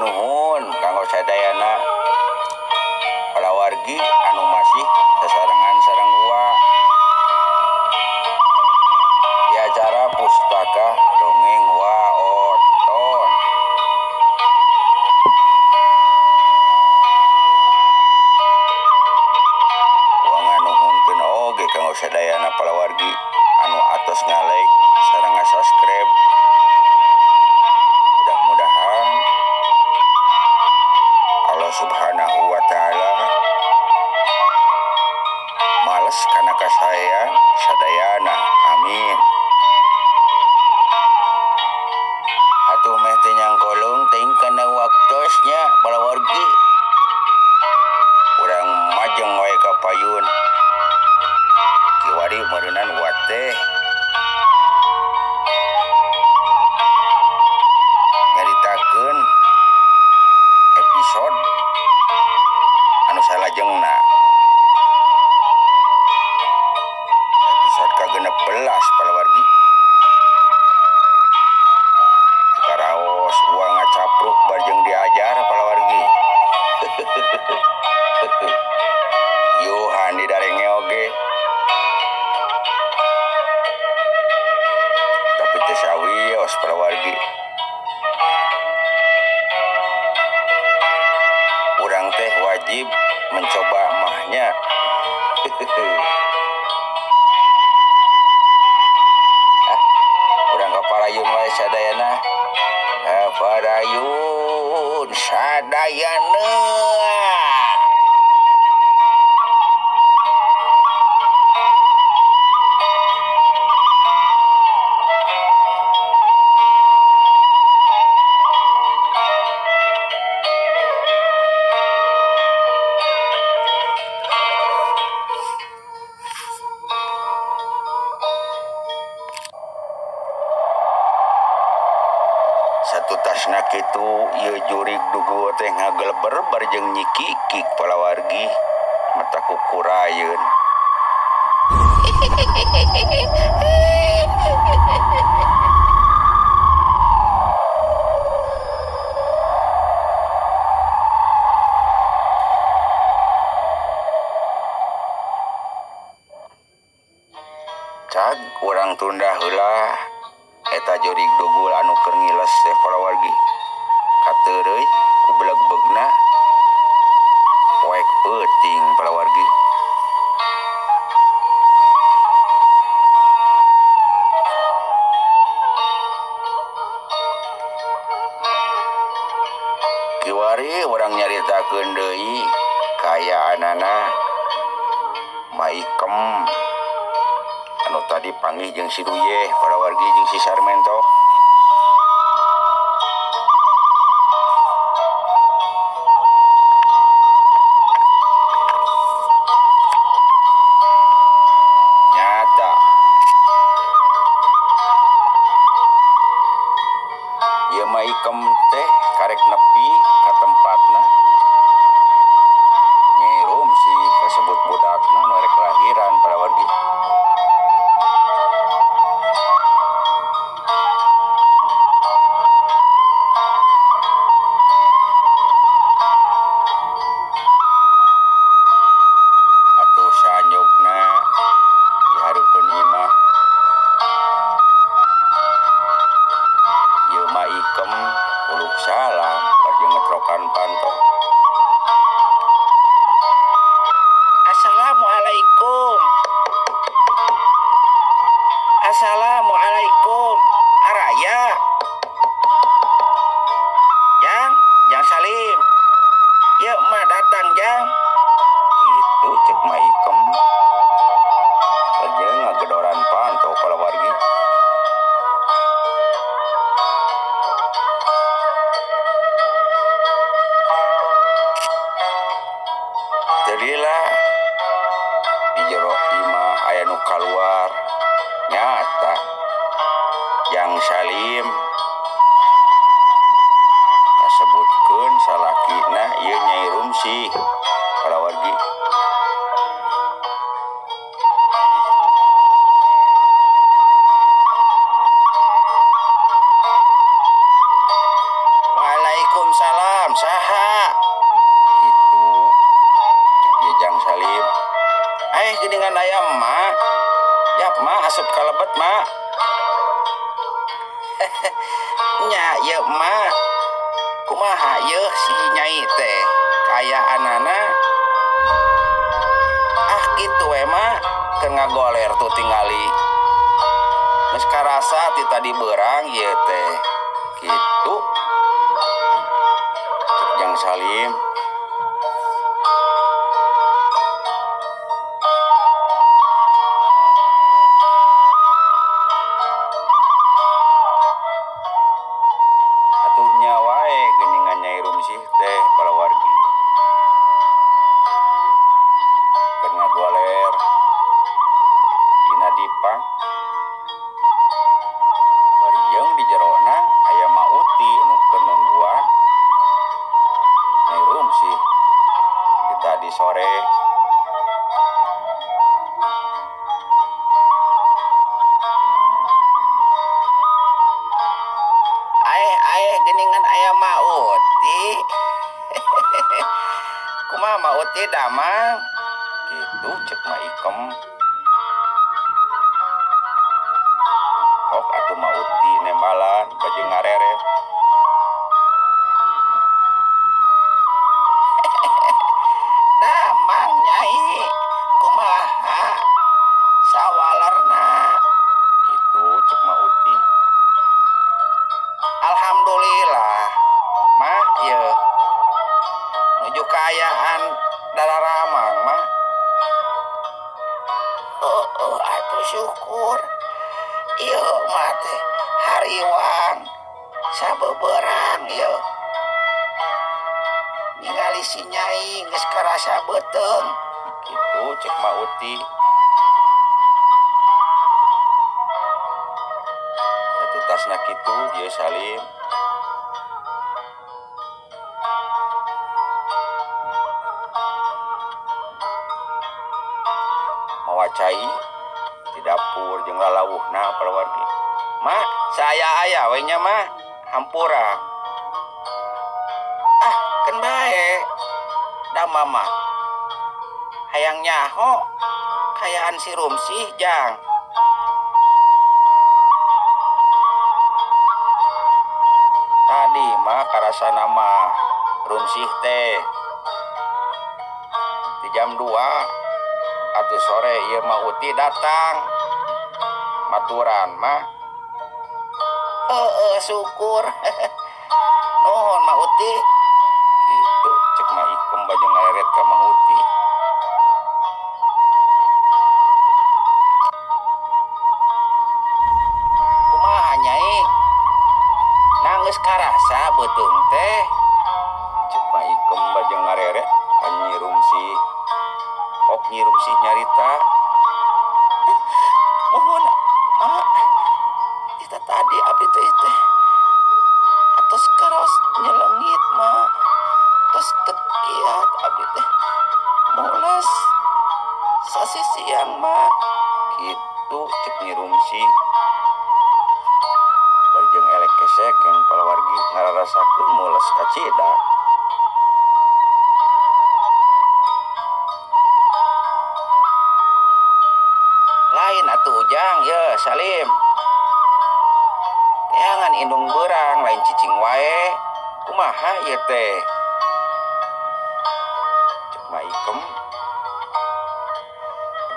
nuhun kanggo sadayana palawargi anu masih sasarengan sareng Uwa di acara Pustaka Dongeng Waoton. Uwa nganuhunkeun oge kanggo sadayana palawargi anu atos ngalike sareng subscribe. Mudah-mudahan Allah Subhanahu wa Ta'ala males kana kasayan sadayana. Amin. Atuh meh teh nyangkolong teuing kana waktosnya palawargi. Urang majeng wae ka payun. Kiwari meureunan uat teh nyaritakeun episode anu salajengna. Episode ke-16 palawargi. Karaos Uwa ngacapruk barjeng diajar palawargi. Yuhan didarenge oge. Tapi teu sawios palawargi. Urang teh wajib mencoba mahnya. Urang kaparayun wae sadayana. Kaparayun sadayana. Satu tasna kitu ieu jurig dugu teh ngageleber barjeng nyikikik palawargi mata kukurayeun. Cag urang tunda heula eta jurig dugul anu keur ngiles teh palawargi. Kateureuy ku beleg-begna poek peuting palawargi. Kiwari urang nyaritakeun deui kayaanana Maikem anu tadi panggih jeung si Duyeh palawargi jeung si Sarmento. Nyata ieu Maikem teh karek nepi ka tempatna nyirum si kasebut budakna nu rek lahiran palawargi. Atuh sanjogna dihareupeun imah ieu Maikem uluk salam barjeng ngetrokan pantong. Assalamualaikum. Assalamualaikum. Araya. Jang Salim. Ieu mah datang Jang. Itu cek Maikem. Barjeng ngagedoran pantau palawargi. Teulilah di jero imah aya nu kaluar. Nyata Jang Salim kasebutkeun salakina ieu Nyai Rumsih palawargi. Waalaikumsalam. nya ye emak kumaha ye si nyai teh kaya anana gitu emak keur ngagoler tuh tingali geus karasa ti tadi beurang ye teh gitu Jang Salim atuhnya wae geuningan Nyai Rumsih teh palawargi keur ngagoler dina dipang bari jeung di jerona aya Mauti nu keur nungguan Nyai Rumsih di tadi sore aeh geuningan aya Mauti kumaha Mauti damang gitu cek Ma Ikem kok atuh Mauti nembalan baju ngareret damang Nyai kumaha sawalerna itu cek Mauti alhamdulillah mah ye nuju kaayaan dalaramang mah atuh syukur ieu mah teh hariwang sabeberang ieu ningali si Nyai geus karasa beuteung kitu cek Mauti satutasna kitu ieu Salim mawacai di dapur jeung lalawuhna palawargi mak saya aya we nya mah hampura kan bae da mama hayang nyaho kayaan si Rumsih jang tadi mah karasana mah Rumsih teh di jam 2 atuh sore ieu Mauti datang maturan mah syukur nuhun Mauti gitu cek Ma Ikem baju ngareret ka Mauti kumaha Nyai nanggeus karasa beuteung teh cek Ma Ikem baju ngareret ka Nyi Rumsih kok Nyi Rumsih nyarita mohon mak kita tadi abdi teh atos karos nyelengit mak tos tekiat abdi teh mules sasisian mak gitu cek Nyi Rumsih bari jeung elek kesek yang palawargi ngararasakeun mules kacida lain atuh ujang ye Salim teangan indung beurang lain cicing wae kumaha ieu teh cek Ma Ikem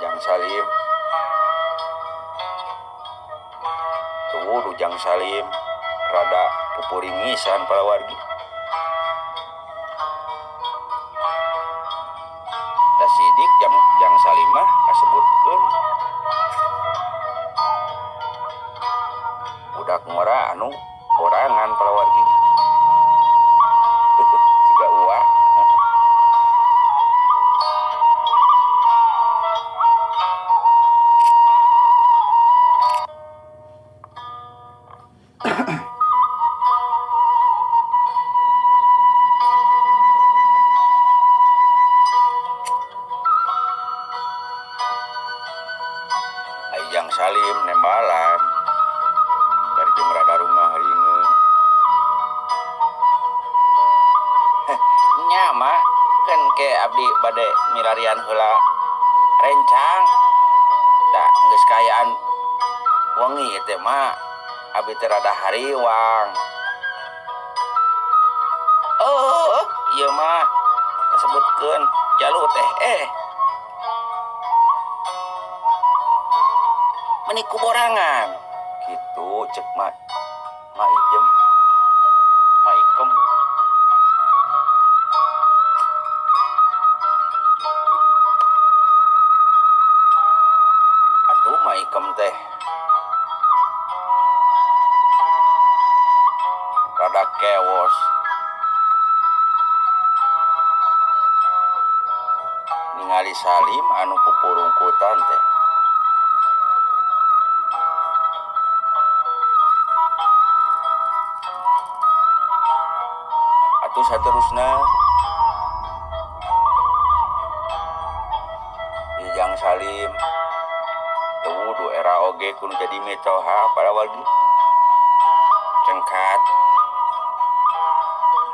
Jang Salim tuh Jang Salim rada pupuringisan palawargi da sidik Jang Salim mah kasebutkeun budak ngora anu orangan palawargi siga uak Jang Salim nembalan bari jeung rada rungah ringeun nya mah keun ke abdi bade milarian heula rencang da geus kayaan wengi teh mah abdi teh rada hariwang oh iya mah disebutkan jalur teh meniku borangan gitu cek mak ijem mak ikem atuh mak ikem teh rada keos ningali Salim anu pupurungkutan teh atuh saterusna Jang Salim teu era oge kudu jadi metoha para wagi cengkat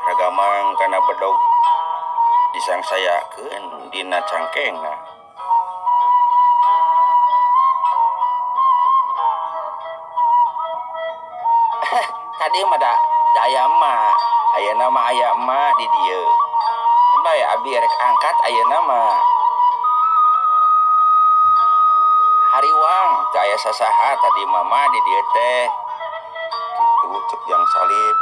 ragamang kana bedog disangsayakeun dina cangkengna tadi mah daya mah ayeuna mah aya mah di dieu bae abi rek angkat ayeuna mah hariwang teu aya sasaha tadi mama di dieu teh kitu cek Jang Salim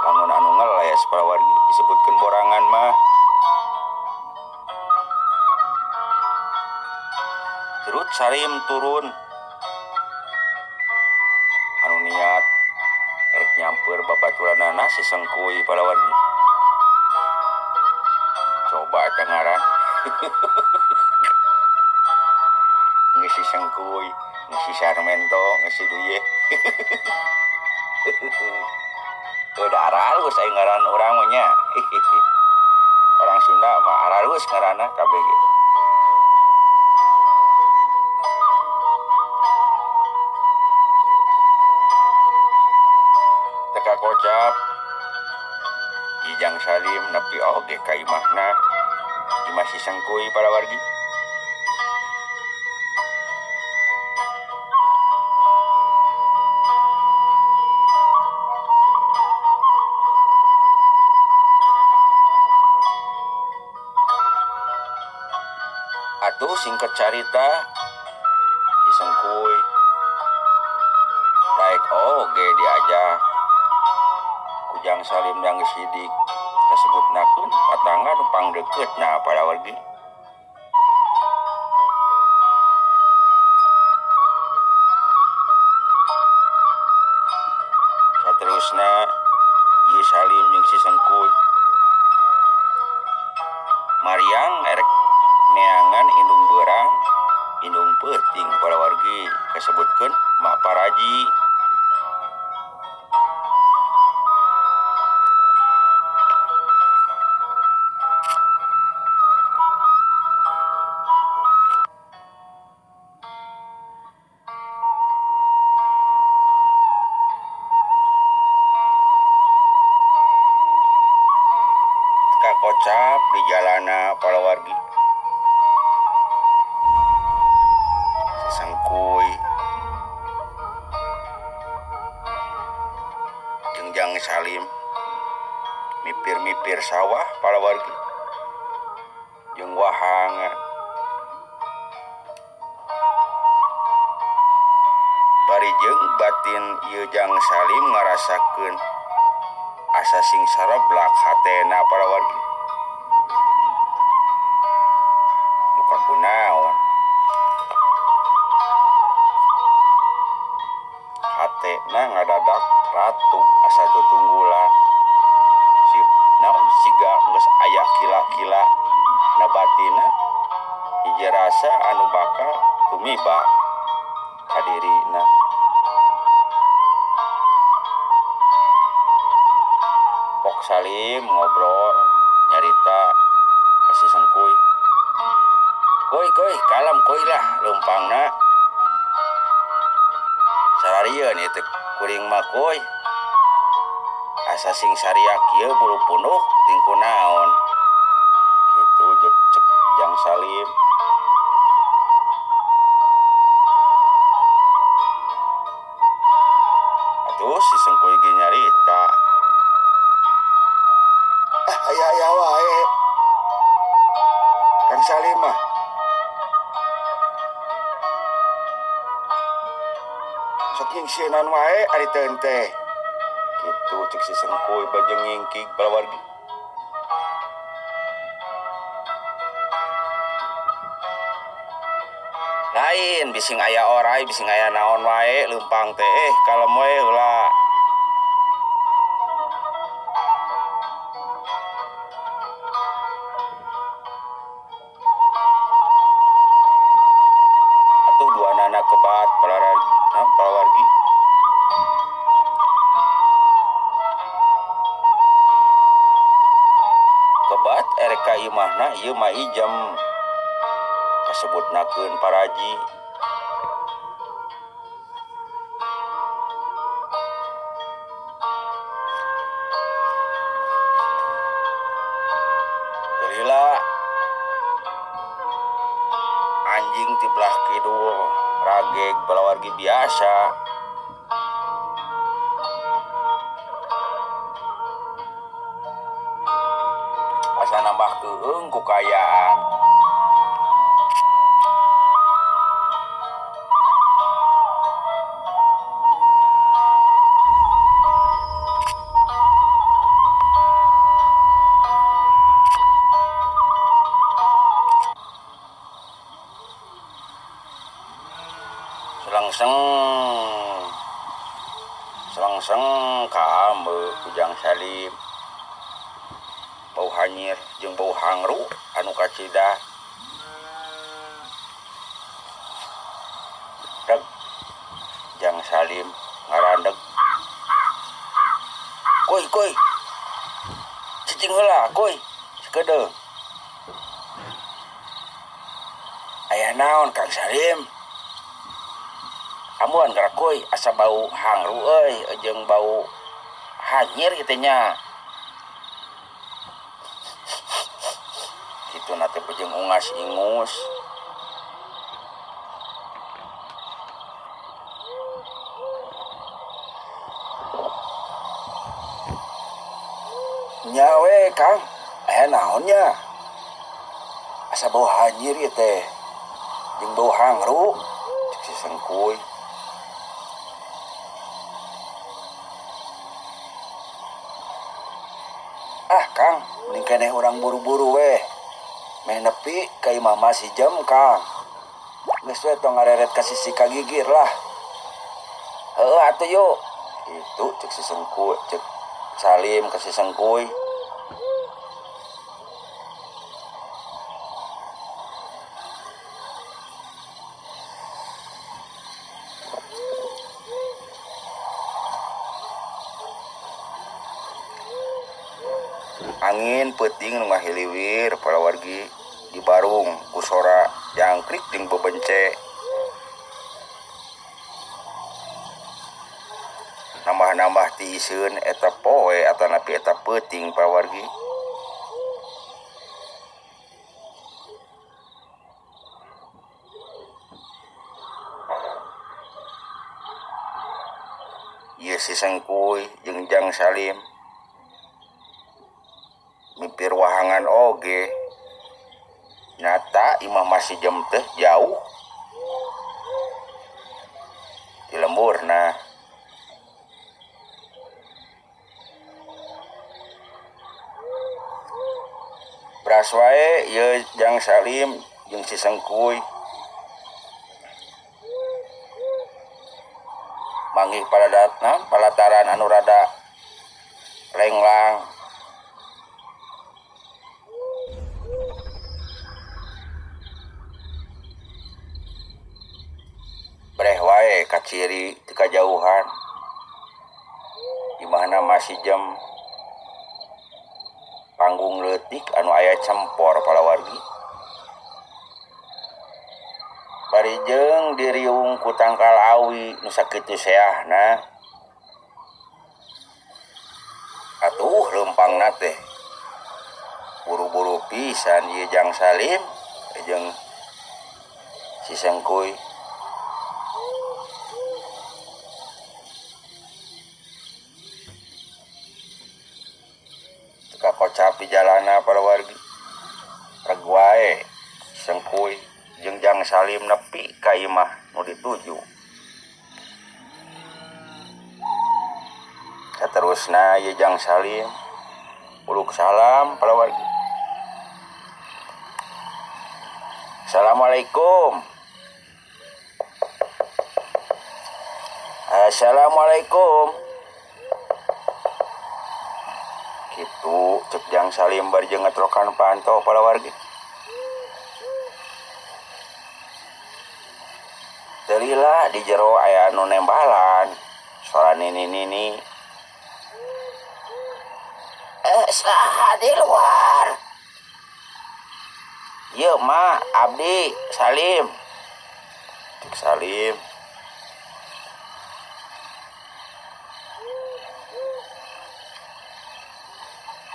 lamun anu ngeles para wargi disebutkeun borangan mah terus Salim turun anu niat rek nyamper babaturanana si Sengkuy para wargi coba eta ngaran ngisi Sengkuy ngisi Sarmento ngisi Duye udah aralus aing ngaran urang mah nya orang Sunda mah aralus ngaranna KBG teka kocap Jang Salim nepi oge ka imahna imah si Sengkuy para wargi atuh singkat carita si Sengkuy daek oge diajak ku Jang Salim yang sidik kasebutnakeun patangan pang dekeutna para wargi saterusna ieu Salim jeung si Sengkuy Mariang erek neangan indung beurang indung peuting para wargi kasebutkeun Mak Paraji teka kocap di jalana para wargi si Sengkuy jeung Jang Salim mipir-mipir sawah para wargi jeung wahangan bari jeung batin ieu Jang Salim ngarasakeun asa sing sareblak hatena para wargi bukan kunaon hatena ngadadak ratug asa tutunggulan si naon siga geus aya kila-kila na batina hiji rasa anu bakal tumiba ka dirina pok Salim ngobrol nyarita ka si Sengkuy koy kalem koy lah leumpangna sararieun ieu teh kuring mah koy asa sing sariak ieu bulu punuk tingku naon kitu cek Jang Salim atuh si Sengkuy ge nyarita Salim mah sok nyingsieunan wae ari teh kitu cek si Sengkuy bajeng ngingkig balawargi. Lain bising aya orai bising aya naon wae leumpang teh kalem we heula. Atuh dua nana kebat palawargi. Kebat ereka imahna ieu mah ijem kasebutnakeun paraji. Lila anjing ti belah kidul rageg balawargi biasa. Asa nambah keung ku kayaan. Selangseng kaambeu Ujang Salim bau hanyir jeung bau hangru anu kacida. Deg Jang Salim ngarandeg, Koy cicing heula koy sikedeung. Aya naon Kang Salim? Amuan gerak koy asa bau hangru euy jeung bau hanyir kitu nya. Kitu na teh jeung ungas ingus. Nya we Kang, aya naon nya? Asa bau hanyir ieu teh jeung bau hangru cek si Sengkuy. Ah Kang, mending keneh urang buru-buru weh. Meh nepi ka imah masih jam Kang. Geus we tong ngareret ka sisi kagigir lah. Heueuh atuh yuk. Itu cek si Sengkuy, cek Salim ka si Sengkuy. Angin peuting nu ngahiliwir palawargi di barung ku sora jangkrik jeung bebence. Nambah-nambah ti iseun eta poe atanapi eta peuting palawargi. Ieu si Sengkuy jeung Jang Salim mipir wahangan oge. Nyata imah masih jam teh jauh di lemburna. Beras wae ieu Jang Salim jeung si Sengkuy manggih palataran anu rada lenglang. Breh wae kaciri di kajauhan imahna masih jam panggung leutik anu aya cempor palawargi. Barijeng diriung ku tangkal awi nu sakitu seahna. Atuh leumpangna teh buru-buru pisan ieu Jang Salim jeung si Sengkuy. Teka kocap di jalana palawargi. Reg wae Sengkuy jeung Jang Salim nepi ka imah nu dituju. Saterusna ieu Jang Salim uluk salam palawargi. Assalamualaikum. Assalamualaikum. Kitu cek Jang Salim bari jeung ngetrokan pantau palawargi. Delila di jero aya anu nembalan. Soal nini. Saha di luar. Ieu mah abdi Salim. Cek Salim.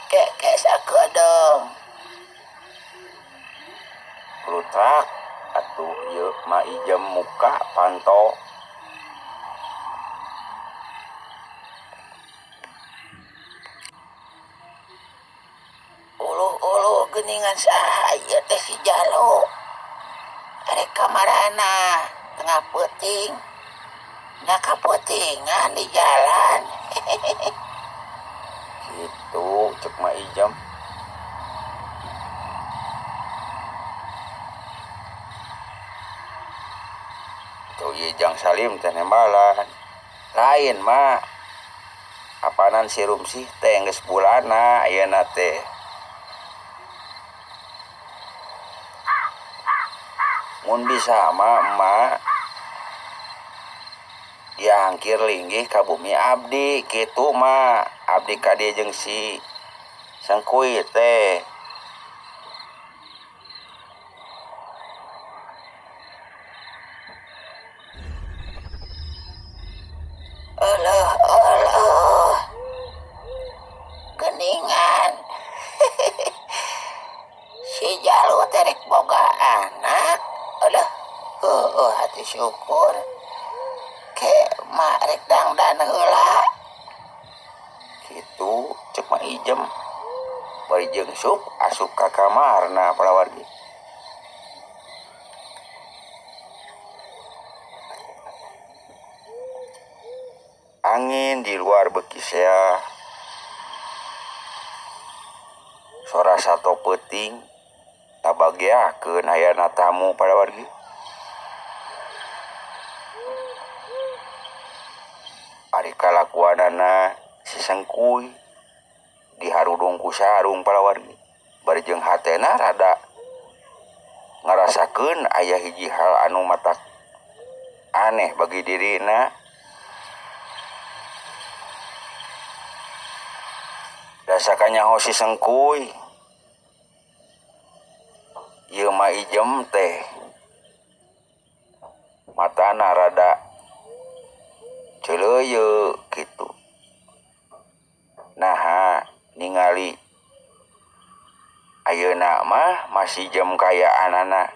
Kek sakedeung. Klutrak atuh ieu mah ijem muka panto. Ulu geningan saha ieu teh si Jalo. Arek kamarana tengah peuting. Nya kapeutingan di jalan. Gitu cek mah ijem. Tuh ieu Jang Salim teh nembalan. Lain mah apanan si Rumsih teh geus bulana ayeuna teh. Mun bisa mah emak diangkir linggih ka bumi abdi kitu mah. Abdi ka dieu jeung si Sengkuy teh. Alah geningan. Si Jalo terek boga anak. Alah hati syukur. Ke mak rek dangdan heula. Kitu cek mah ijem. Bari jeung sup asup ka kamarna palawargi. Angin di luar beuki sea. Sora sato peuting tabageakeun hayana tamu palawargi. Ari kalakuanana si Sengkuy diharudung ku sarung palawargi. Bari jeung hatena rada ngarasakeun aya hiji hal anu matak aneh bagi dirina. Dasa kanyaho si Sengkuy. Ieu mah ijem teh. Matana rada ceuleuyeuk kitu. Naha ningali ayeuna mah masih jem kayaanana.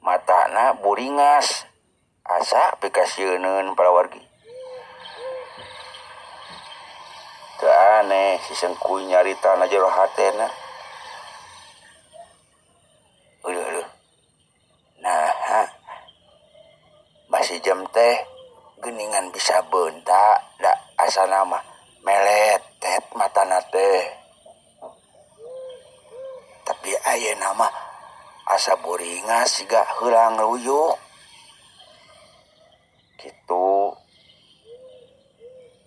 Matana buringas. Asa pikasieun palawargi. Teu aneh si Sengkuy nyaritana jero hatena. Uleuh. Nah, masih jam teh geningan bisa beunta da asana mah meletet matana teh. Tapi ayeuna mah asa buringas siga heulang ruyuk. Kitu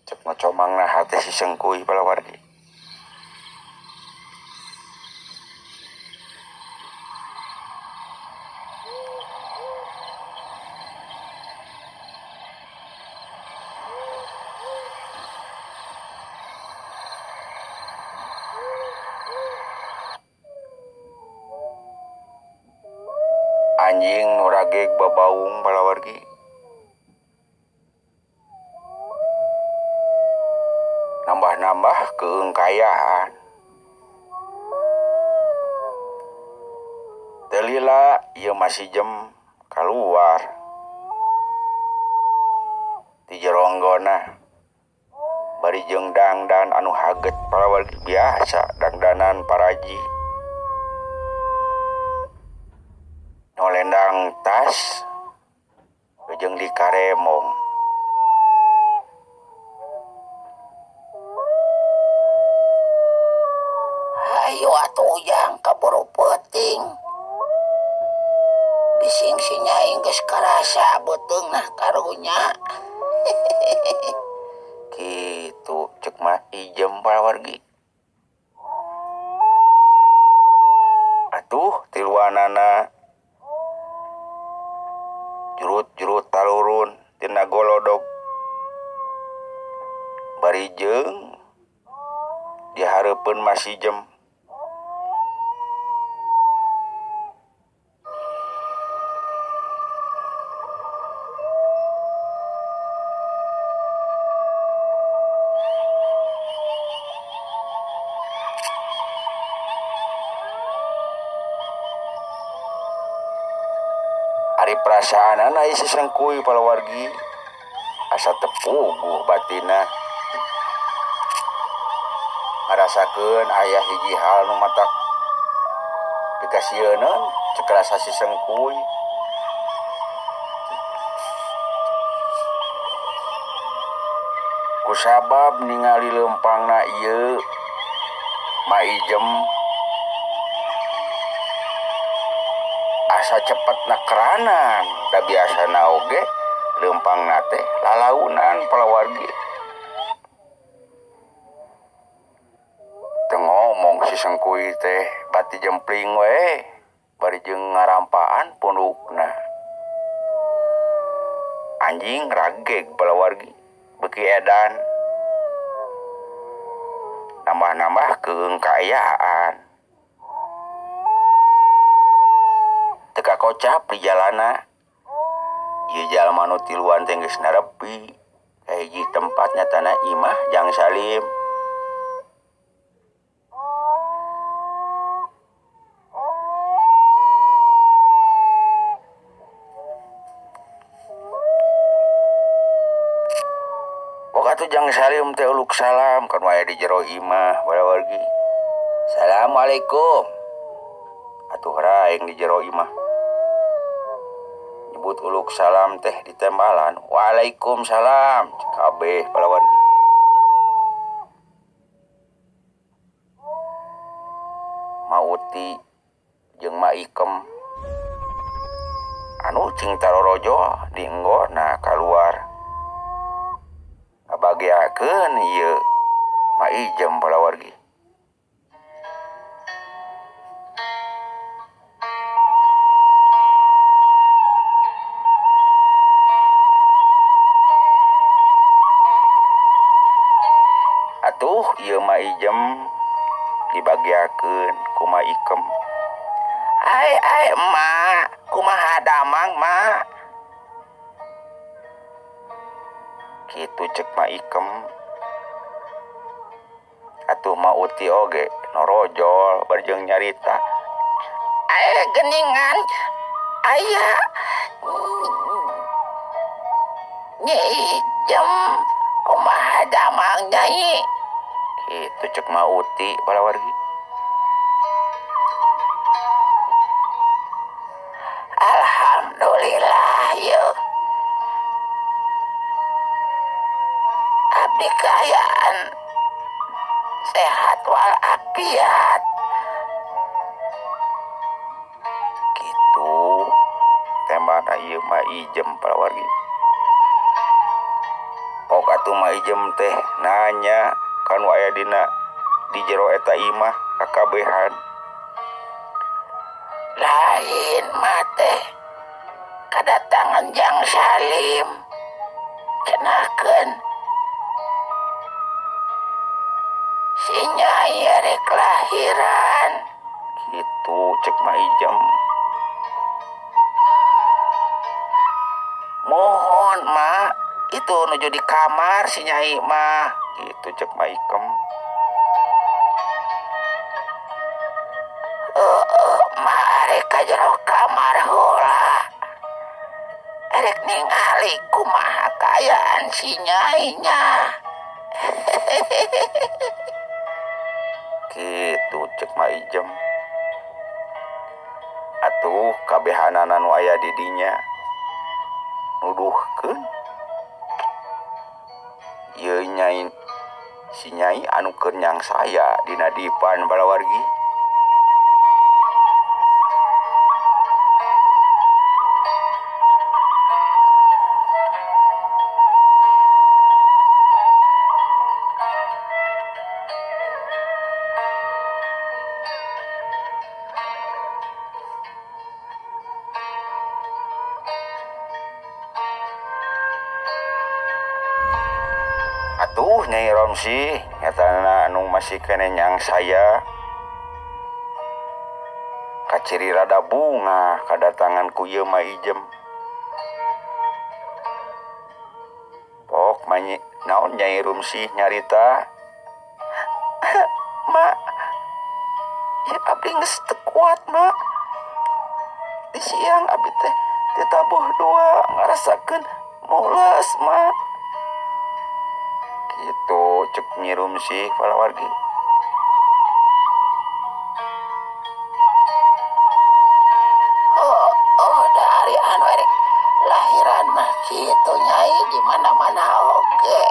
cek ngocomangna hate si Sengkuy palawargi. Anjing nu rageg babaung palawargi. Nambah-nambah keengkayaan. Delila ieu masih jem keluar di jeronggona. Bari jeung dangdan anu haget palawargi biasa dangdanan paraji. nolendang tas jeung di Karemong. Ayo atuh ujang kaburu peuting. Bising si Nyai geus karasa beuteungna karunya. Kitu cek mah ijem parawargi. Atuh tiluanana jurut-jurut talurun tina golodog. Bari jeung dihareupeun masih jem. Ari perasaanana isi sengkuy palawargi asa tepuguh batina ngarasakeun aya hiji hal nu matak dikasieun cek rasa si sengkuy. Kusabab ningali lempangna ieu maijem asa cepetna keranan da biasana oge lempangna teh lalaunan palawargi. Teu ngomong si sengkuy teh bati jempling we bari jeung ngarampaan pundukna. Anjing rageg palawargi beuki edan nambah-nambah keung kaayaan. Teka kocap di jalana ieu jalma nu tiluan teh geus narepi ka hiji tempatnya tanah imah Jang Salim. Waktu Jang Salim teh uluk salam kan waya di jero imah barawargi. Assalamualaikum. Atuh raeng di jero imah. Nyebut uluk salam teh ditembalan. Waalaikumsalam. Kabeh barawargi. Mauti jeung Maikem anu cing tarorojo di enggona kaluar. Ngabagiakeun ieu maijem palawargi. Atuh ieu maijem dibagiakeun ku Maikem. Ai emak, kumaha damang mak? Kitu cek Maikem. Atuh Mauti oge norojol bari jeung nyarita. Geningan aya Nyai jem kumaha damang Nyai. Kitu cek Mauti palawargi. Alhamdulillah yeuh. Abdi kaayaan sehat walafiat. Kitu tembana ieu maijem palawargi. Pok atuh maijem teh nanya kanu aya dina di jero eta imah kakabehan. Lain mate kedatangan Jang Salim kenakeun si Nyai rek lahiran. Kitu cek maijem. Mohon mak itu nuju di kamar si Nyai mah. Kitu cek Maikem. Mari ka jero kamar heula. Erek ningali kumaha kaayaan si Nyai nya. Kitu cek maijem. Atuh atuh kabehanana nu aya di dinya nuduhkeun ieu nyai si nyai anu keur nyang saya dina dipan balawargi. Atuh Nyai Romsi nyatana anu masih kene nyang saya kaciri rada bunga kadatangan ku ieu mah ijem pok manyi naon Nyai Romsi nyarita. Mak ya abdi geus teu kuat mak di siang abdi teh ditabuh dua ngarasakeun mules mak gitu cek Nyi Rumsi palawargi. Oh dari anu erek lahiran mah kitu Nyai di mana-mana oge.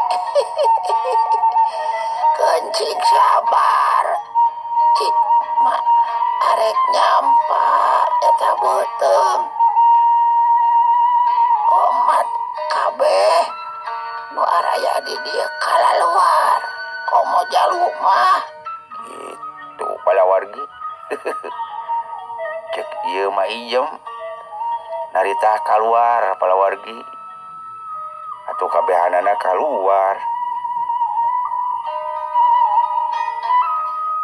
Kencing sabar cik mak arek nyampa eta beuteung omat kabeh nu araya di dieu kalaluar komo jalu mah Gitu palawargi. Cek ieu mah ijem narita kaluar palawargi atuh kabehanana kaluar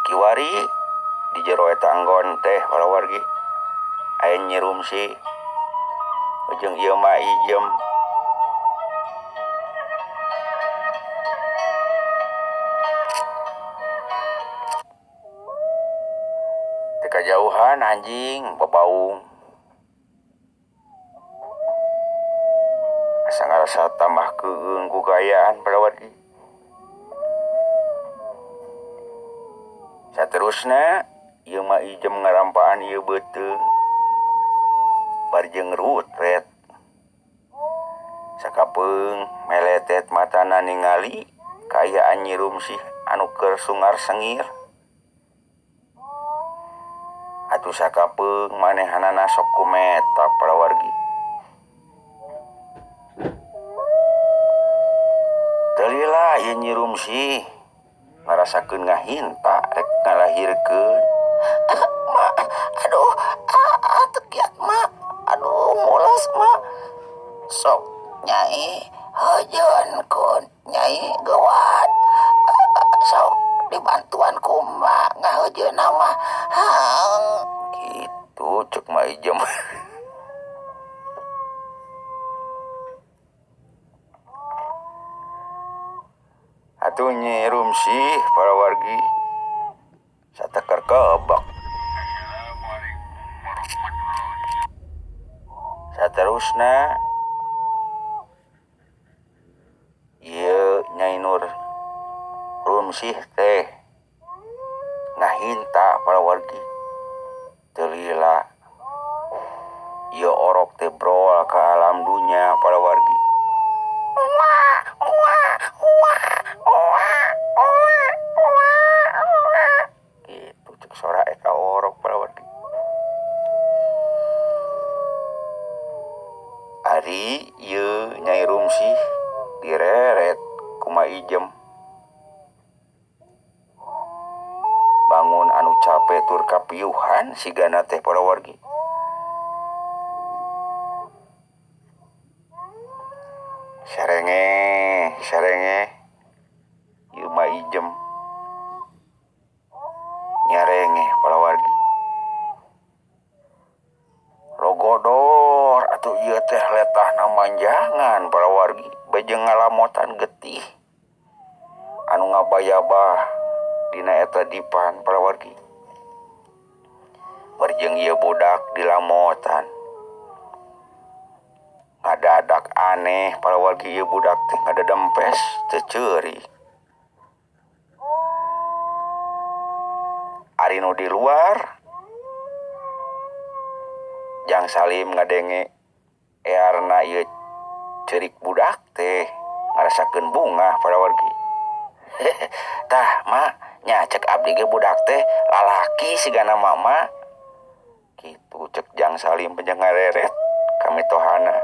kiwari di jero eta anggon teh palawargi aya Nyi Rumsi jeung ieu mah ijem. Teu kajauhan anjing bebaung asa ngarasa tambah keung ku gayaan palawargi. Saterusna ieu mah ijem ngarampaan ieu beuteung bari jeung rutret sakapeung meletet matana ningali kaayaan Nyi Rumsi anu keur sungar sengir atuh sakapeung manehanana sok kumeta palawargi. Dalila ieu Nyi Rumsi ngarasakeun ngahinta rek ngalahirkeun. mak aduh teu kiat mak aduh mules mak sok Nyai heujeunkeun Nyai geuat sok dibantuan ku mak ngaheujeunna mah hang Gitu cek mah ijem. Atuh Nyi Rumsi palawargi satekar kebak. Saterusna ieu Nyai Nur Rumsi teh ngahinta palawargi teu lila ieu orok teh brol ka alam dunya palawargi. Gitu cek sora eta orok palawargi. Ari ieu Nyai Rumsi direret kuma ijem bangun anu capek tur kapiuhan sigana teh palawargi. Sarenge ieu mah ijem nyarenge palawargi. Rogodor atuh ieu teh letahna manjangan palawargi bejeng ngalamotan getih anu ngabayabah dina eta dipan palawargi. Barjeng ieu budak dilamotan ngadadak aneh palawargi ieu budak teh ngadadempes teu ceurik. Ari nu di luar Jang Salim ngadenge earna ieu cerik budak teh ngarasakeun bunga pada wargi. Tah mak nya cek abdi ge budak teh lalaki sigana mama kitu cek Jang Salim penjang ngareret kami tohana.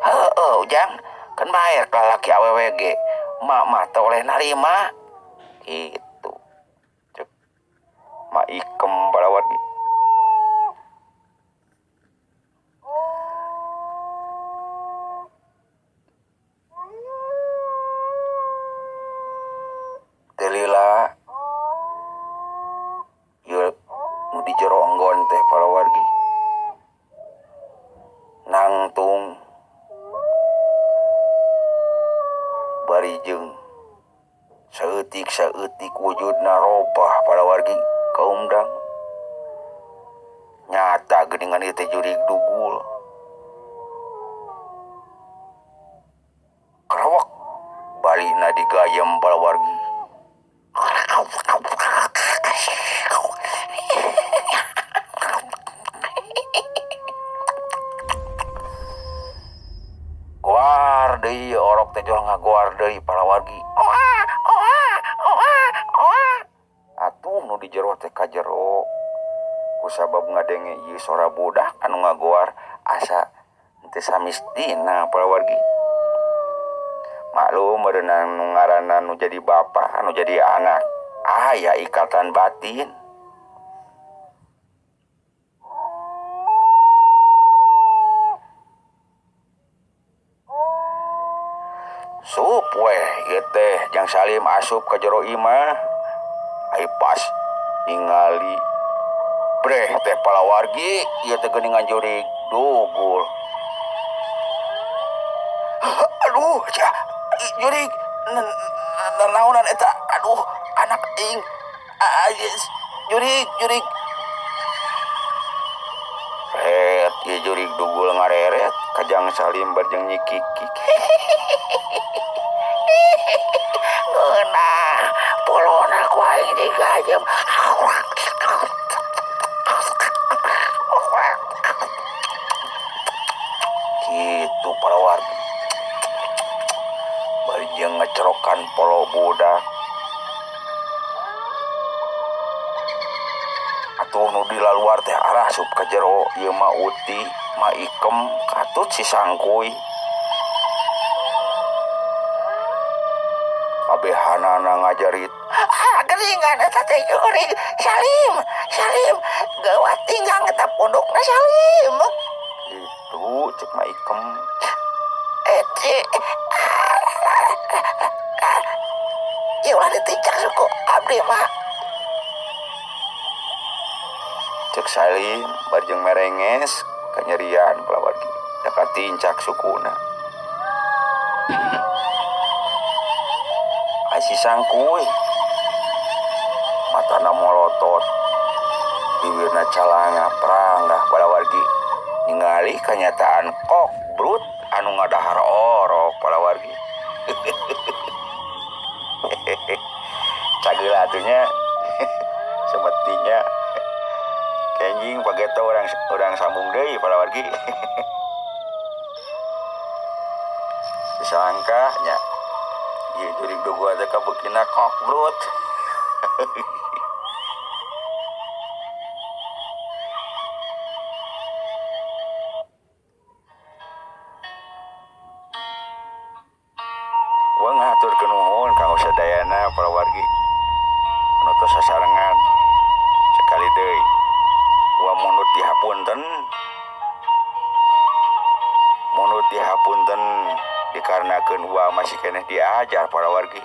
Heeh Ujang kan baer ke lalaki awewe ge mak teh oleh narima gitu cek mak Ikem pada wargi. Delila yuk nu di jero enggon teh para wargi nangtung barijeng saeutik wujudna robah para wargi kaumdang nyata geuningan ieu teh jurig dugul karawak balina digayem para wargi. Goar deui orok teh jual ngagoar deui para wargi. Atuh nu di jero teh ka jero. Kusabab ngadenge ieu sora budak anu ngagoar asa teu samistina para wargi. Maklum berenang nu ngaranna nu jadi bapa anu jadi anak aya ikatan batin. Sup weh ieu teh Jang Salim asup ka jero imah. Ai pas ningali breh teh pala wargi ieu teh geuningan jurig dugul. Aduh cah jurig naonan eta aduh anak ing jurig ret ieu jurig dugul ngareret ka Jang Salim barjeng nyikik. Ngeunah polona ku aing digayem. Gitu para wargi barjeng ngecerokan polo budak atuh nu di laluar teh arah asup ka jero ieu mah Uti mah Ikem katut si Sangkuy kabehanana ngajarit Geuningan eta teh jurig Salim gawat tinggal eta pundukna Salim. itu cek mah Ikem Eci ieu ulah ditincak suku abdi mah. cek Salim barjeng merenges kanyerian pala wargi da katincak sukuna. Si Sangkuy matana molotot bibirna calanga pranggah pada wargi ningali kenyataan kok brut anu ngadahar orok pada wargi. Cageula atunya semetinya kenjing pageto orang sambung deui pada wargi. Disangka nya ieu jurig dugul teh kabukina kok brut. Wa ngaturkeun nuhun kanggo sadayana para wargi anu tos sasarengan sekali deui wa munut dihapunten dikarenakeun wa masih keneh diajar para wargi.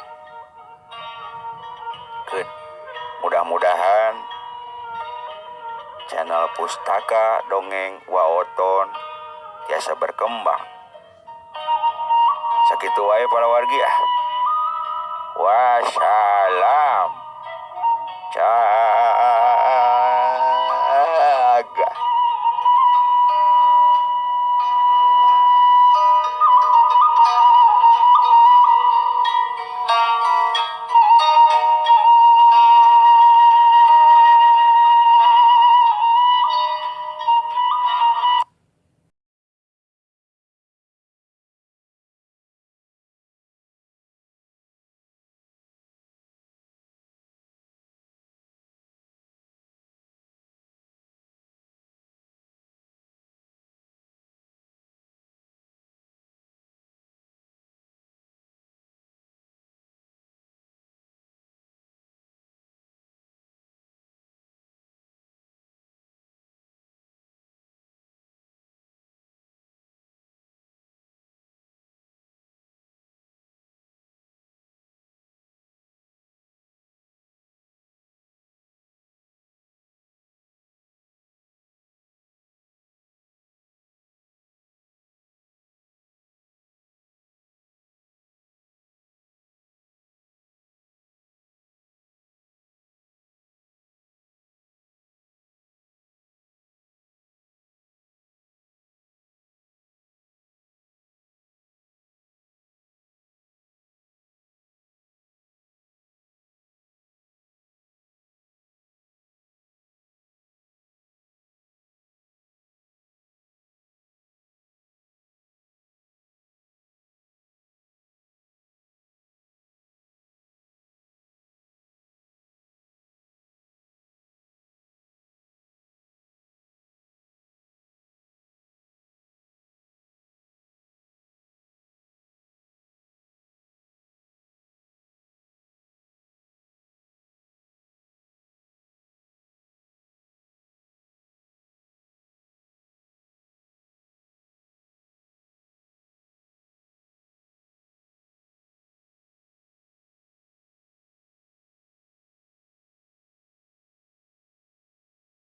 Keun mudah-mudahan channel Pustaka Dongeng Waoton tiasa berkembang. Sakitu wae para wargi ah. Wassalam. Cah.